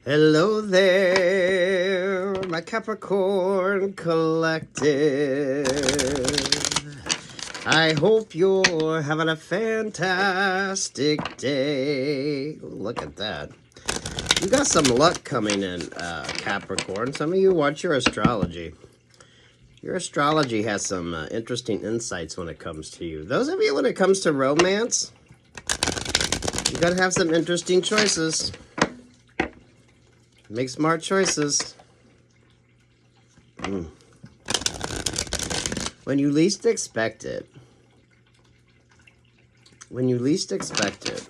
Hello there, my Capricorn collective. I hope you're having a fantastic day. Look at that. You got some luck coming in, Capricorn. Some of you watch your astrology. Your astrology has some interesting insights when it comes to you. Those of you when it comes to romance, you gotta have some interesting choices. Make smart choices. When you least expect it. When you least expect it.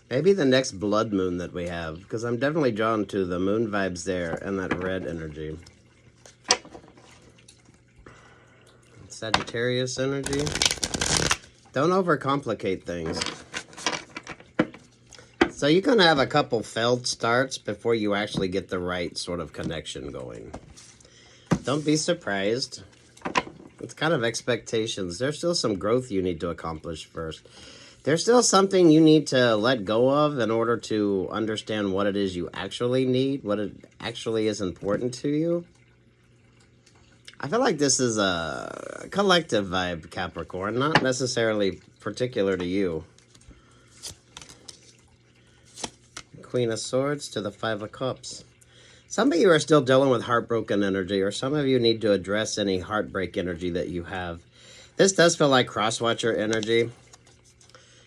Maybe the next blood moon that we have, because I'm definitely drawn to the moon vibes there and that red energy. Sagittarius energy. Don't overcomplicate things. So you're going to have a couple failed starts before you actually get the right sort of connection going. Don't be surprised. It's kind of expectations. There's still some growth you need to accomplish first. There's still something you need to let go of in order to understand what it is you actually need, what it actually is important to you. I feel like this is a collective vibe, Capricorn, not necessarily particular to you. Queen of Swords to the Five of Cups. Some of you are still dealing with heartbroken energy, or some of you need to address any heartbreak energy that you have. This does feel like crosswatcher energy.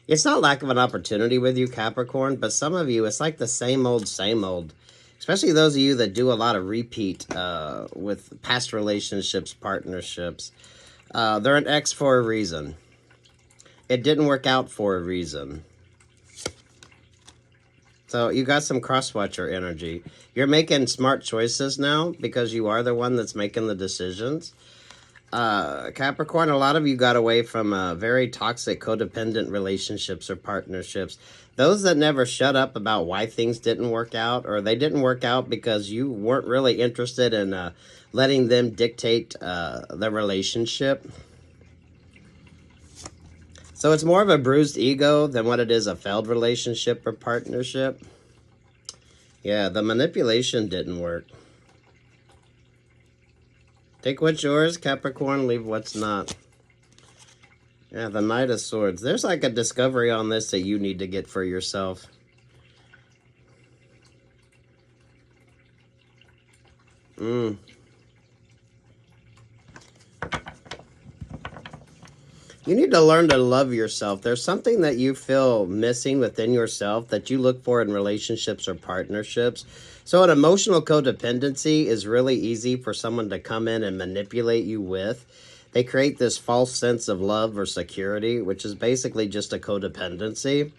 It's not lack of an opportunity with you, Capricorn, but some of you, it's like the same old, same old. Especially those of you that do a lot of repeat with past relationships, partnerships. They're an ex for a reason. It didn't work out for a reason. So you got some crosswatcher energy. You're making smart choices now because you are the one that's making the decisions. Capricorn, a lot of you got away from very toxic codependent relationships or partnerships. Those that never shut up about why things didn't work out, or they didn't work out because you weren't really interested in letting them dictate the relationship. So it's more of a bruised ego than what it is a failed relationship or partnership. Yeah, the manipulation didn't work. Take what's yours, Capricorn, leave what's not. Yeah, the Knight of Swords. There's like a discovery on this that you need to get for yourself. You need to learn to love yourself. There's something that you feel missing within yourself that you look for in relationships or partnerships. So an emotional codependency is really easy for someone to come in and manipulate you with. They create this false sense of love or security, which is basically just a codependency.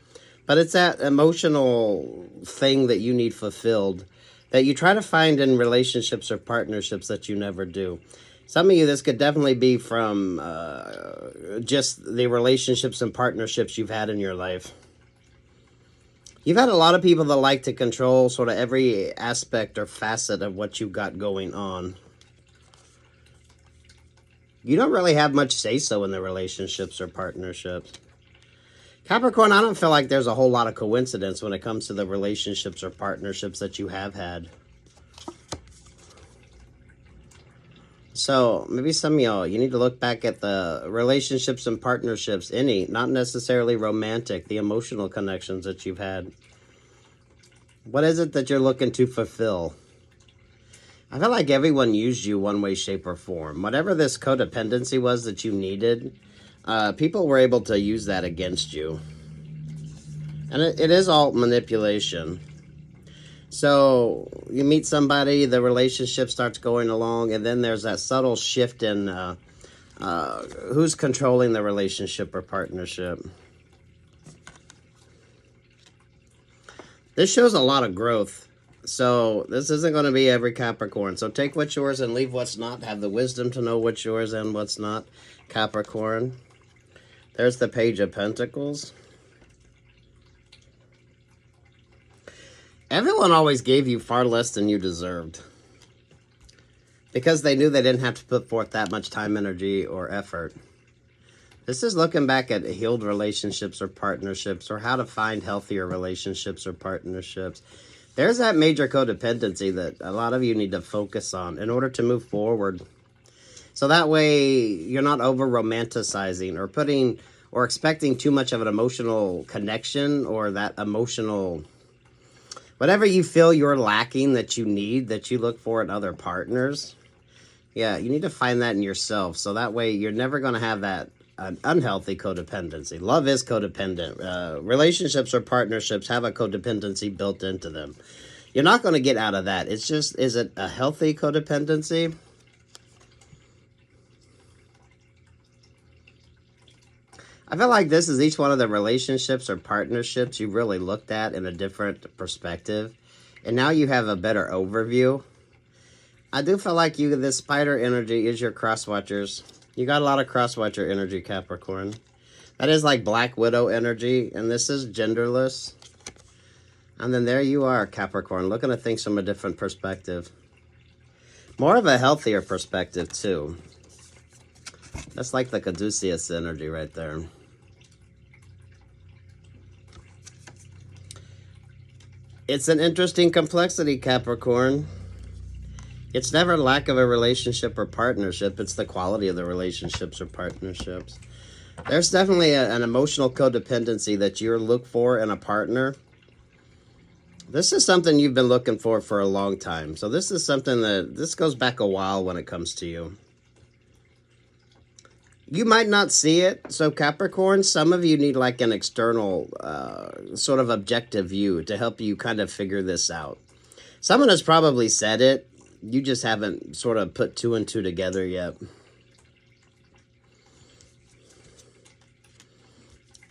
But it's that emotional thing that you need fulfilled that you try to find in relationships or partnerships that you never do. Some of you, this could definitely be from just the relationships and partnerships you've had in your life. You've had a lot of people that like to control sort of every aspect or facet of what you've got going on. You don't really have much say-so in the relationships or partnerships. Capricorn, I don't feel like there's a whole lot of coincidence when it comes to the relationships or partnerships that you have had. So maybe some of y'all, you need to look back at the relationships and partnerships, not necessarily romantic, the emotional connections that you've had. What is it that you're looking to fulfill? I feel like everyone used you one way, shape, or form. Whatever this codependency was that you needed, people were able to use that against you. And it is all manipulation. So you meet somebody, the relationship starts going along, and then there's that subtle shift in who's controlling the relationship or partnership. This shows a lot of growth. So this isn't going to be every Capricorn. So take what's yours and leave what's not. Have the wisdom to know what's yours and what's not, Capricorn. There's the Page of Pentacles. Everyone always gave you far less than you deserved. Because they knew they didn't have to put forth that much time, energy, or effort. This is looking back at healed relationships or partnerships, or how to find healthier relationships or partnerships. There's that major codependency that a lot of you need to focus on in order to move forward. So that way you're not over romanticizing or putting or expecting too much of an emotional connection, or that emotional, whatever you feel you're lacking that you need, that you look for in other partners. Yeah, you need to find that in yourself. So that way you're never going to have that unhealthy codependency. Love is codependent. Relationships or partnerships have a codependency built into them. You're not going to get out of that. It's just, is it a healthy codependency? I feel like this is each one of the relationships or partnerships you really looked at in a different perspective. And now you have a better overview. I do feel like this spider energy is your cross-watchers. You got a lot of cross-watcher energy, Capricorn. That is like Black Widow energy, and this is genderless. And then there you are, Capricorn, looking at things from a different perspective. More of a healthier perspective, too. That's like the Caduceus energy right there. It's an interesting complexity, Capricorn. It's never lack of a relationship or partnership. It's the quality of the relationships or partnerships. There's definitely an emotional codependency that you look for in a partner. This is something you've been looking for a long time. So this is something this goes back a while when it comes to you. You might not see it. So Capricorn, some of you need like an external sort of objective view to help you kind of figure this out. Someone has probably said it. You just haven't sort of put two and two together yet.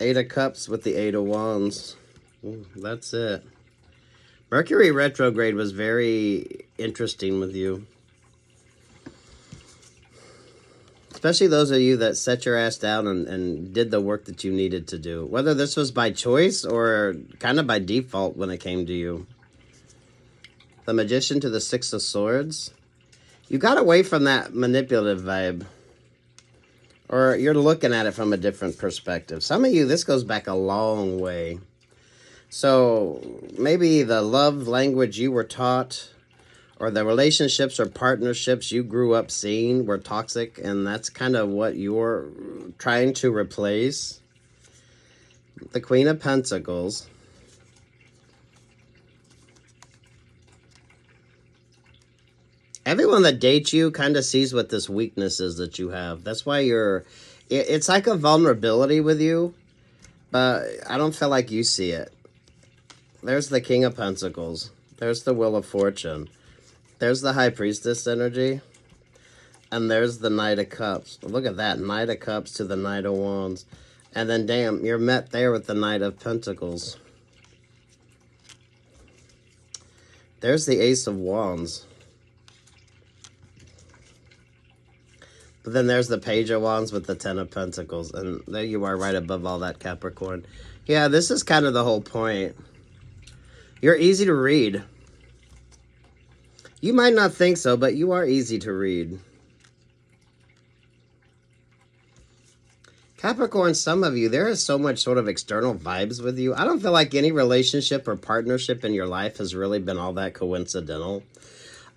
Eight of Cups with the Eight of Wands. Ooh, that's it. Mercury retrograde was very interesting with you. Especially those of you that set your ass down and did the work that you needed to do. Whether this was by choice or kind of by default when it came to you. The Magician to the Six of Swords. You got away from that manipulative vibe. Or you're looking at it from a different perspective. Some of you, this goes back a long way. So maybe the love language you were taught, or the relationships or partnerships you grew up seeing were toxic, and that's kind of what you're trying to replace. The Queen of Pentacles. Everyone that dates you kind of sees what this weakness is that you have. That's why it's like a vulnerability with you, but I don't feel like you see it. There's the King of Pentacles. There's the Wheel of Fortune. There's the High Priestess energy. And there's the Knight of Cups. Look at that. Knight of Cups to the Knight of Wands. And then, damn, you're met there with the Knight of Pentacles. There's the Ace of Wands. But then there's the Page of Wands with the Ten of Pentacles. And there you are right above all that, Capricorn. Yeah, this is kind of the whole point. You're easy to read. You might not think so, but you are easy to read. Capricorn, some of you, there is so much sort of external vibes with you. I don't feel like any relationship or partnership in your life has really been all that coincidental.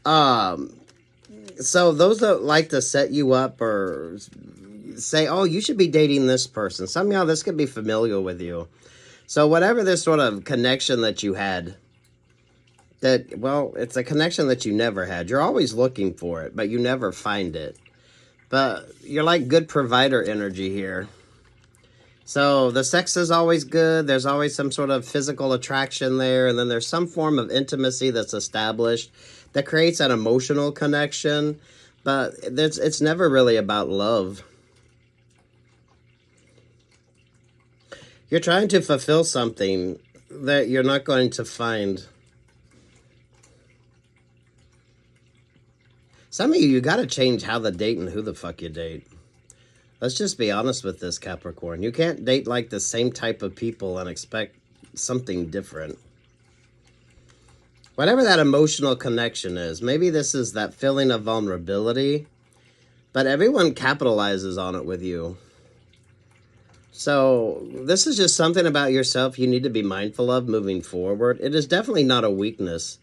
So those that like to set you up or say, oh, you should be dating this person. Some of y'all, this could be familial with you. So whatever this sort of connection that you had, it's a connection that you never had. You're always looking for it, but you never find it. But you're like good provider energy here. So the sex is always good. There's always some sort of physical attraction there. And then there's some form of intimacy that's established that creates an emotional connection. But it's never really about love. You're trying to fulfill something that you're not going to find. Some of you got to change how to date and who the fuck you date. Let's just be honest with this, Capricorn. You can't date like the same type of people and expect something different. Whatever that emotional connection is, maybe this is that feeling of vulnerability, but everyone capitalizes on it with you. So this is just something about yourself you need to be mindful of moving forward. It is definitely not a weakness.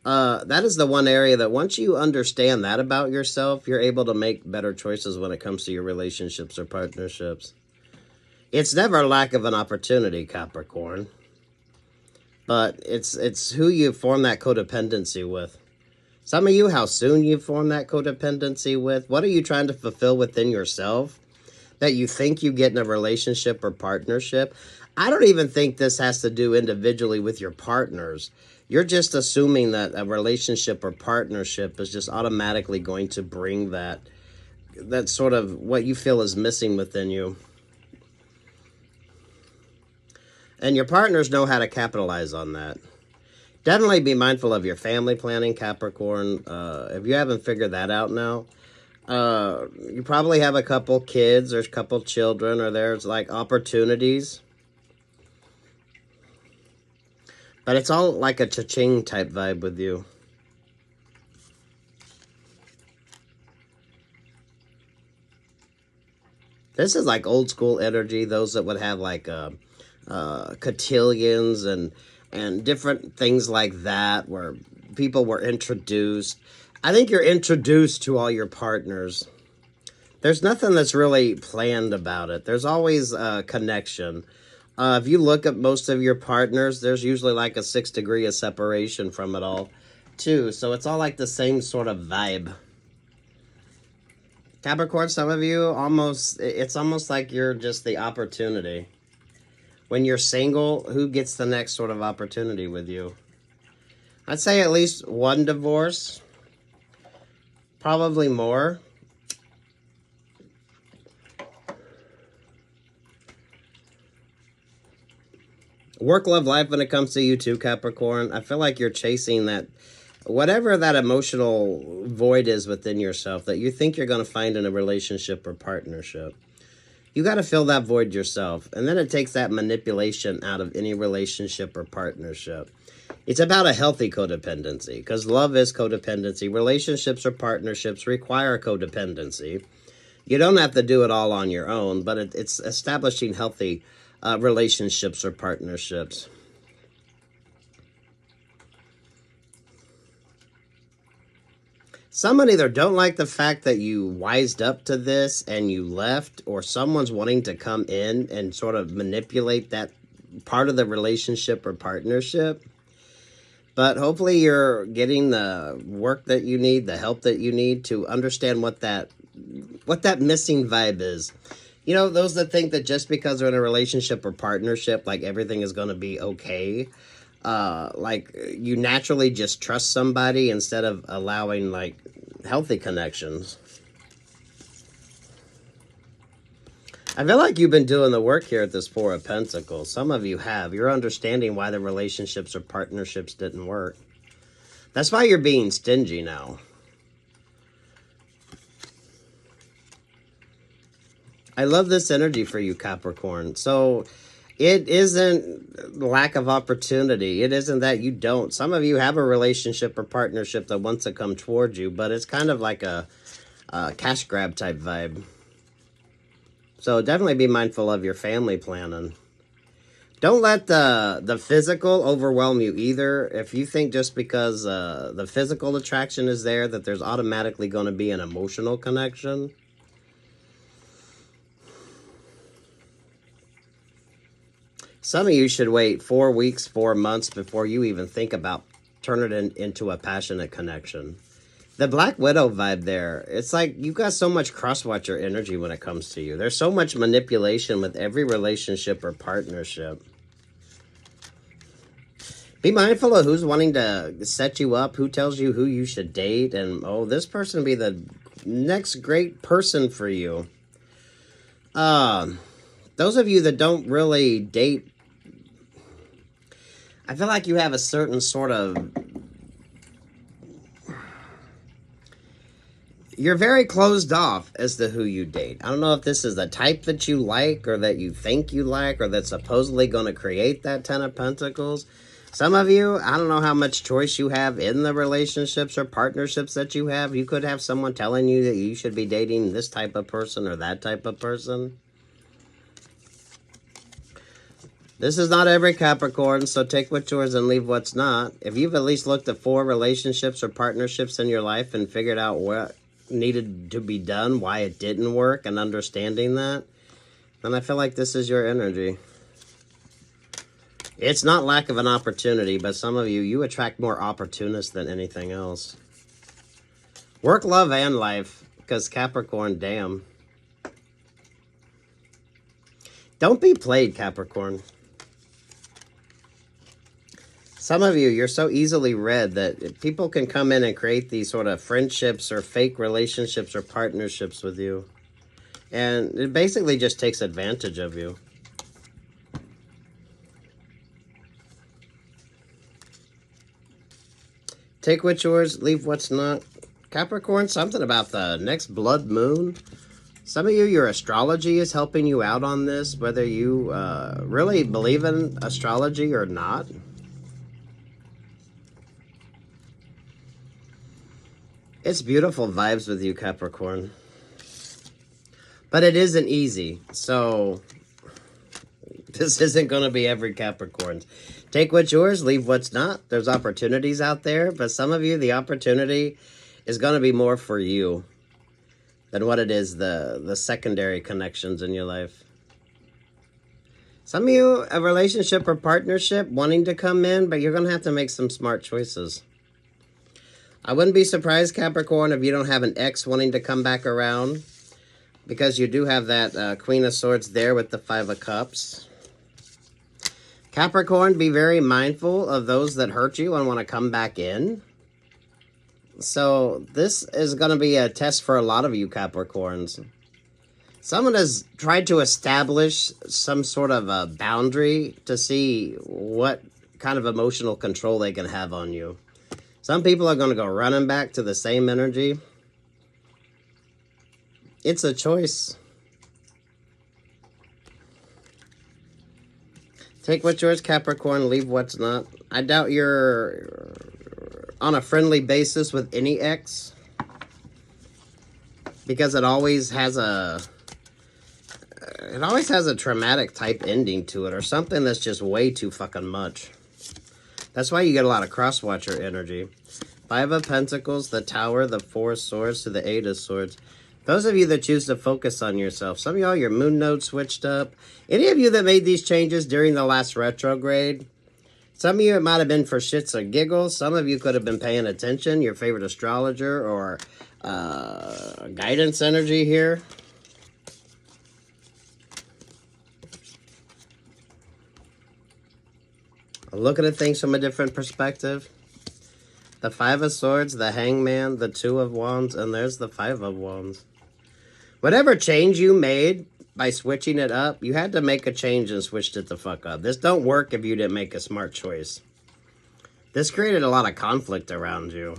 That is the one area that once you understand that about yourself, you're able to make better choices when it comes to your relationships or partnerships. It's never a lack of an opportunity, Capricorn, but it's who you form that codependency with. Some of you, how soon you form that codependency with. What are you trying to fulfill within yourself that you think you get in a relationship or partnership? I don't even think this has to do individually with your partners. You're just assuming that a relationship or partnership is just automatically going to bring that sort of what you feel is missing within you. And your partners know how to capitalize on that. Definitely be mindful of your family planning, Capricorn. If you haven't figured that out now, you probably have a couple kids or a couple children, or there's like opportunities. But it's all like a cha-ching type vibe with you. This is like old school energy. Those that would have like cotillions and different things like that, where people were introduced. I think you're introduced to all your partners. There's nothing that's really planned about it. There's always a connection. If you look at most of your partners, there's usually like a 6 degree of separation from it all, too. So it's all like the same sort of vibe. Capricorn, some of you, it's almost like you're just the opportunity. When you're single, who gets the next sort of opportunity with you? I'd say at least one divorce. Probably more. Work, love, life when it comes to you too, Capricorn. I feel like you're chasing that, whatever that emotional void is within yourself that you think you're going to find in a relationship or partnership. You got to fill that void yourself. And then it takes that manipulation out of any relationship or partnership. It's about a healthy codependency, because love is codependency. Relationships or partnerships require codependency. You don't have to do it all on your own, but it's establishing healthy relationships or partnerships. Someone either don't like the fact that you wised up to this and you left, or someone's wanting to come in and sort of manipulate that part of the relationship or partnership. But hopefully you're getting the work that you need, the help that you need to understand what that missing vibe is. You know, those that think that just because they're in a relationship or partnership, like everything is going to be okay. Like you naturally just trust somebody instead of allowing like healthy connections. I feel like you've been doing the work here at this Four of Pentacles. Some of you have. You're understanding why the relationships or partnerships didn't work. That's why you're being stingy now. I love this energy for you, Capricorn. So it isn't lack of opportunity. It isn't that you don't. Some of you have a relationship or partnership that wants to come towards you, but it's kind of like a cash grab type vibe. So definitely be mindful of your family planning. Don't let the physical overwhelm you either. If you think just because the physical attraction is there that there's automatically going to be an emotional connection. Some of you should wait 4 weeks, 4 months before you even think about turning it into a passionate connection. The Black Widow vibe there, it's like you've got so much cross-watcher energy when it comes to you. There's so much manipulation with every relationship or partnership. Be mindful of who's wanting to set you up, who tells you who you should date, and oh, this person will be the next great person for you. Those of you that don't really date, I feel like you have a certain sort of... You're very closed off as to who you date. I don't know if this is the type that you like or that you think you like or that's supposedly going to create that Ten of Pentacles. Some of you, I don't know how much choice you have in the relationships or partnerships that you have. You could have someone telling you that you should be dating this type of person or that type of person. This is not every Capricorn, so take what's yours and leave what's not. If you've at least looked at 4 relationships or partnerships in your life and figured out what needed to be done, why it didn't work, and understanding that, then I feel like this is your energy. It's not lack of an opportunity, but some of you, you attract more opportunists than anything else. Work, love, and life, because Capricorn, damn. Don't be played, Capricorn. Some of you, you're so easily read that people can come in and create these sort of friendships or fake relationships or partnerships with you. And it basically just takes advantage of you. Take what's yours, leave what's not. Capricorn, something about the next blood moon. Some of you, your astrology is helping you out on this, whether you really believe in astrology or not. It's beautiful vibes with you, Capricorn. But it isn't easy, so this isn't going to be every Capricorn. Take what's yours, leave what's not. There's opportunities out there, but some of you, the opportunity is going to be more for you than what it is the secondary connections in your life. Some of you, a relationship or partnership wanting to come in, but you're going to have to make some smart choices. I wouldn't be surprised, Capricorn, if you don't have an ex wanting to come back around, because you do have that Queen of Swords there with the 5 of Cups. Capricorn, be very mindful of those that hurt you and want to come back in. So this is going to be a test for a lot of you Capricorns. Someone has tried to establish some sort of a boundary to see what kind of emotional control they can have on you. Some people are going to go running back to the same energy. It's a choice. Take what's yours, Capricorn, leave what's not. I doubt you're on a friendly basis with any ex, because it always has a traumatic type ending to it, or something that's just way too fucking much. That's why you get a lot of cross-watcher energy. 5 of Pentacles, the Tower, the 4 of Swords to the 8 of Swords. Those of you that choose to focus on yourself, some of y'all, your moon node switched up. Any of you that made these changes during the last retrograde, some of you, it might have been for shits or giggles. Some of you could have been paying attention, your favorite astrologer or guidance energy here. Looking at things from a different perspective. The 5 of Swords, the Hangman, the 2 of Wands, and there's the 5 of Wands. Whatever change you made by switching it up, you had to make a change and switched it the fuck up. This don't work if you didn't make a smart choice. This created a lot of conflict around you.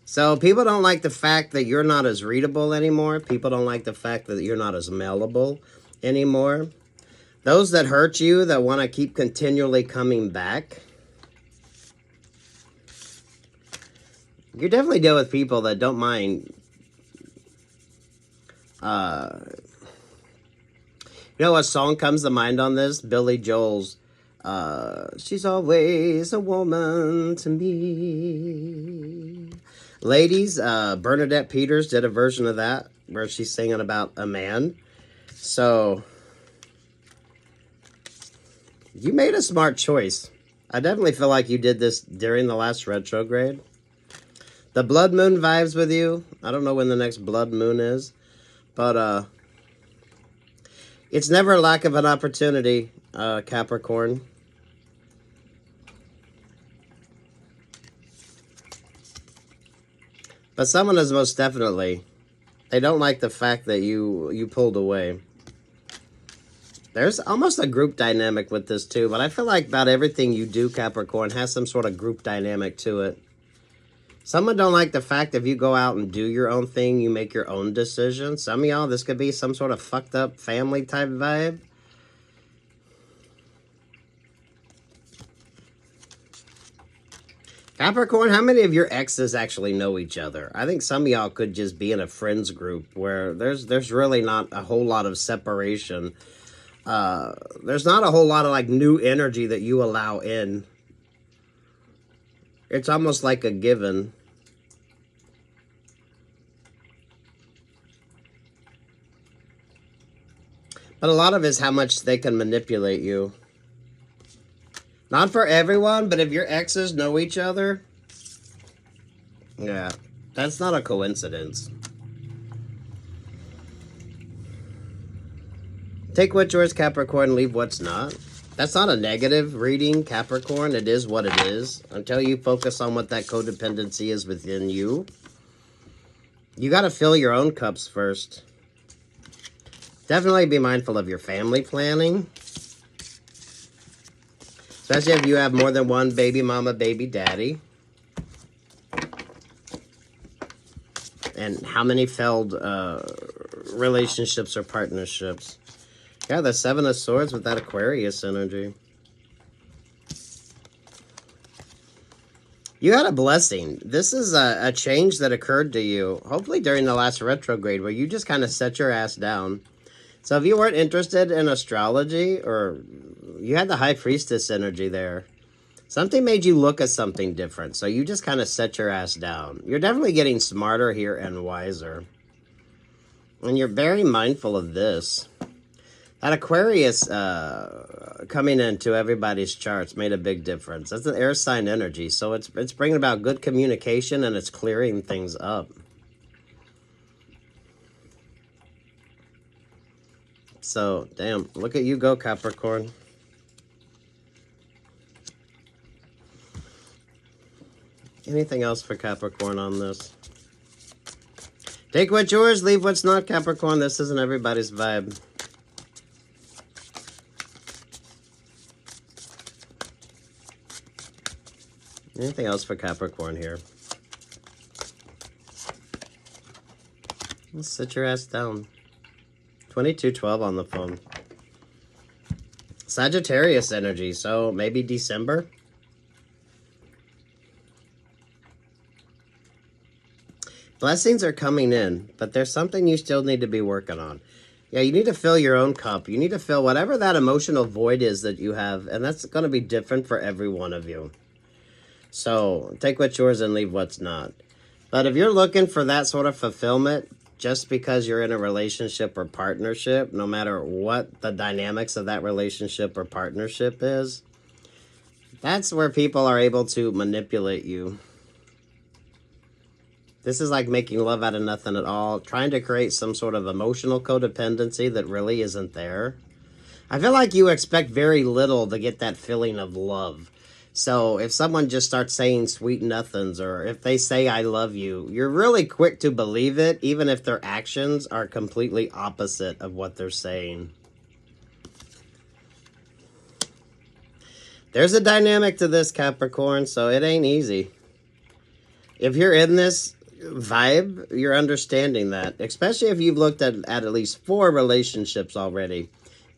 So people don't like the fact that you're not as readable anymore. People don't like the fact that you're not as malleable anymore. Those that hurt you, that want to keep continually coming back, you definitely deal with people that don't mind. You know what song comes to mind on this? Billy Joel's, She's Always a Woman to Me. Ladies, Bernadette Peters did a version of that where she's singing about a man. So you made a smart choice. I definitely feel like you did this during the last retrograde. The blood moon vibes with you. I don't know when the next blood moon is, but it's never a lack of an opportunity, Capricorn. But someone is most definitely, they don't like the fact that you pulled away. There's almost a group dynamic with this too, but I feel like about everything you do, Capricorn, has some sort of group dynamic to it. Someone don't like the fact if you go out and do your own thing, you make your own decisions. Some of y'all, this could be some sort of fucked up family type vibe. Capricorn, how many of your exes actually know each other? I think some of y'all could just be in a friends group where there's really not a whole lot of separation There's not a whole lot of like new energy that you allow in. It's almost like a given. But a lot of it is how much they can manipulate you. Not for everyone, but if your exes know each other, yeah, that's not a coincidence. Take what's yours, Capricorn, leave what's not. That's not a negative reading, Capricorn. It is what it is. Until you focus on what that codependency is within you. You got to fill your own cups first. Definitely be mindful of your family planning. Especially if you have more than one baby mama, baby daddy. And how many failed relationships or partnerships. Yeah, the Seven of Swords with that Aquarius energy. You had a blessing. This is a change that occurred to you, hopefully during the last retrograde, where you just kind of set your ass down. So if you weren't interested in astrology, or you had the High Priestess energy there, something made you look at something different. So you just kind of set your ass down. You're definitely getting smarter here and wiser. And you're very mindful of this. That Aquarius coming into everybody's charts made a big difference. That's an air sign energy. So it's bringing about good communication and it's clearing things up. So, damn, look at you go, Capricorn. Anything else for Capricorn on this? Take what's yours, leave what's not, Capricorn. This isn't everybody's vibe. Anything else for Capricorn here? Let's sit your ass down. 2212 on the phone. Sagittarius energy, so maybe December? Blessings are coming in, but there's something you still need to be working on. Yeah, you need to fill your own cup. You need to fill whatever that emotional void is that you have, and that's going to be different for every one of you. So, take what's yours and leave what's not. But if you're looking for that sort of fulfillment, just because you're in a relationship or partnership, no matter what the dynamics of that relationship or partnership is, that's where people are able to manipulate you. This is like making love out of nothing at all, trying to create some sort of emotional codependency that really isn't there. I feel like you expect very little to get that feeling of love. So if someone just starts saying sweet nothings, or if they say I love you, you're really quick to believe it, even if their actions are completely opposite of what they're saying. There's a dynamic to this, Capricorn, so it ain't easy. If you're in this vibe, you're understanding that, especially if you've looked at least 4 relationships already,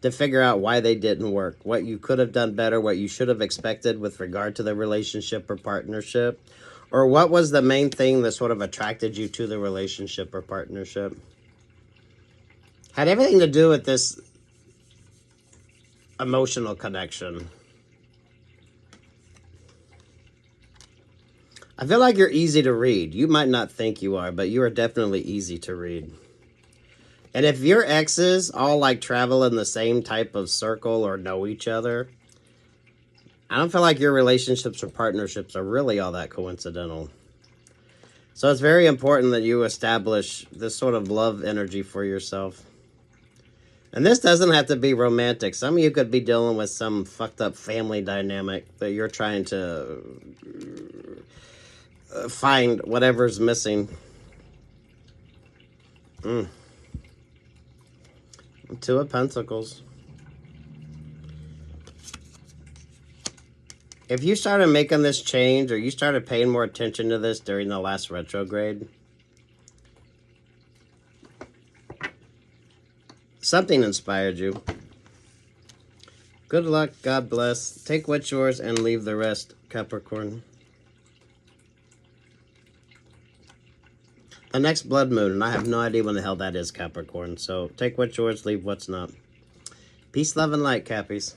to figure out why they didn't work, what you could have done better, what you should have expected with regard to the relationship or partnership, or what was the main thing that sort of attracted you to the relationship or partnership. Had everything to do with this emotional connection. I feel like you're easy to read. You might not think you are, but you are definitely easy to read. And if your exes all like travel in the same type of circle or know each other, I don't feel like your relationships or partnerships are really all that coincidental. So it's very important that you establish this sort of love energy for yourself. And this doesn't have to be romantic. Some of you could be dealing with some fucked up family dynamic that you're trying to find whatever's missing. 2 of Pentacles. If you started making this change, or you started paying more attention to this during the last retrograde, something inspired you. Good luck, God bless. Take what's yours and leave the rest, Capricorn. The next blood moon, and I have no idea when the hell that is, Capricorn. So take what's yours, leave what's not. Peace, love, and light, Cappies.